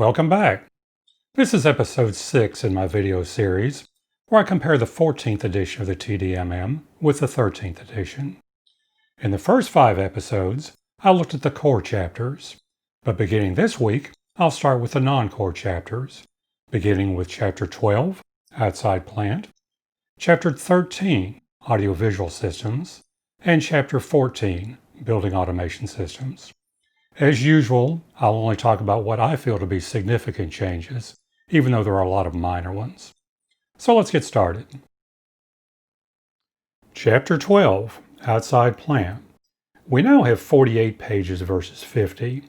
Welcome back. This is episode 6 in my video series where I compare the 14th edition of the TDMM with the 13th edition. In the first 5 episodes, I looked at the core chapters, but beginning this week, I'll start with the non-core chapters, beginning with Chapter 12, Outside Plant, Chapter 13, AudioVisual Systems, and Chapter 14, Building Automation Systems. As usual, I'll only talk about what I feel to be significant changes, even though there are a lot of minor ones. So let's get started. Chapter 12, Outside Plant. We now have 48 pages versus 50,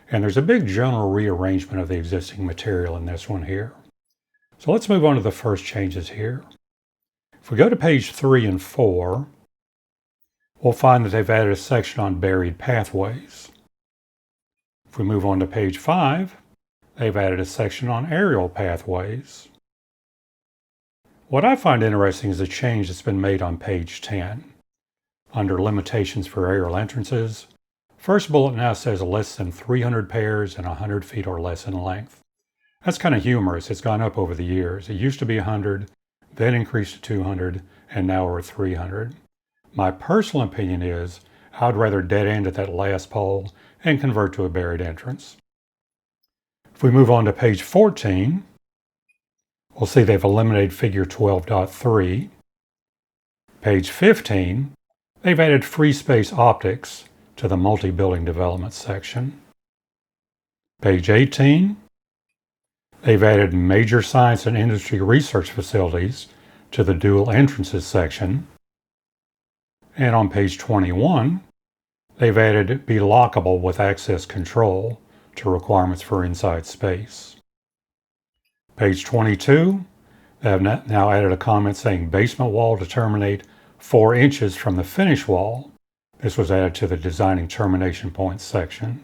and there's a big general rearrangement of the existing material in this one here. So let's move on to the first changes here. If we go to page 3 and 4, we'll find that they've added a section on buried pathways. If we move on to page 5, they've added a section on aerial pathways. What I find interesting is the change that's been made on page 10. Under limitations for aerial entrances, first bullet now says less than 300 pairs and 100 feet or less in length. That's kind of humorous. It's gone up over the years. It used to be 100, then increased to 200, and now we're at 300. My personal opinion is I'd rather dead end at that last pole and convert to a buried entrance. If we move on to page 14, we'll see they've eliminated figure 12.3. Page 15, they've added free space optics to the multi-building development section. Page 18, they've added major science and industry research facilities to the dual entrances section. And on page 21, they've added be lockable with access control to requirements for inside space. Page 22, they have now added a comment saying basement wall to terminate 4 inches from the finish wall. This was added to the designing termination points section.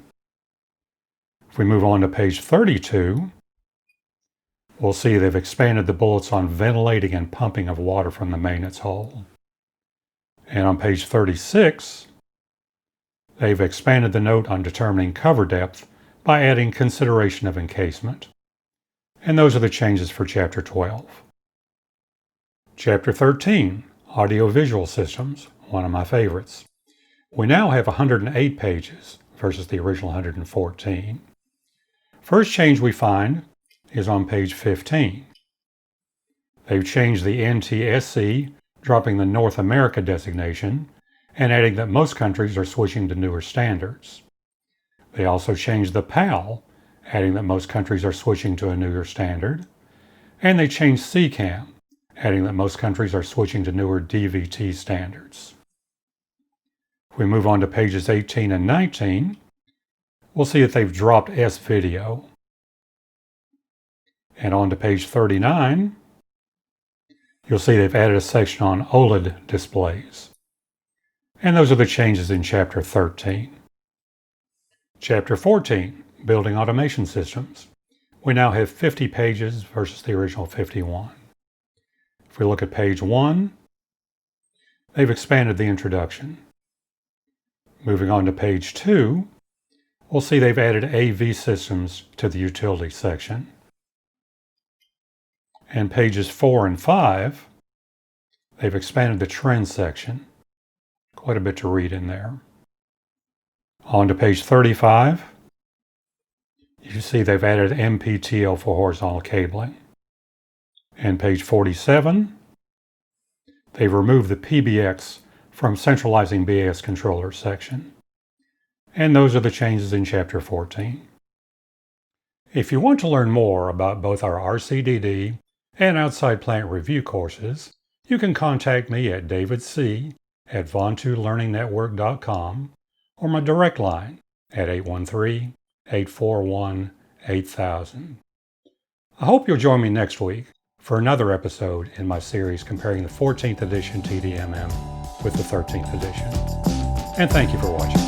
If we move on to page 32, we'll see they've expanded the bullets on ventilating and pumping of water from the maintenance hole. And on page 36, they've expanded the note on determining cover depth by adding consideration of encasement. And those are the changes for Chapter 12. Chapter 13, Audiovisual Systems, one of my favorites. We now have 108 pages versus the original 114. First change we find is on page 15. They've changed the NTSC, dropping the North America designation, and adding that most countries are switching to newer standards. They also changed the PAL, adding that most countries are switching to a newer standard. And they changed CCAM, adding that most countries are switching to newer DVT standards. If we move on to pages 18 and 19, we'll see that they've dropped S-Video. And on to page 39, you'll see they've added a section on OLED displays. And those are the changes in Chapter 13. Chapter 14, Building Automation Systems. We now have 50 pages versus the original 51. If we look at page 1, they've expanded the introduction. Moving on to page 2, we'll see they've added AV systems to the utility section. And pages 4 and 5, they've expanded the trend section. Quite a bit to read in there. On to page 35, you see they've added MPTL for horizontal cabling. And page 47, they've removed the PBX from centralizing BAS controller section. And those are the changes in Chapter 14. If you want to learn more about both our RCDD and Outside Plant Review courses, you can contact me at davidc@vontulearningnetwork.com or my direct line at 813-841-8000. I hope you'll join me next week for another episode in my series comparing the 14th edition TDMM with the 13th edition. And thank you for watching.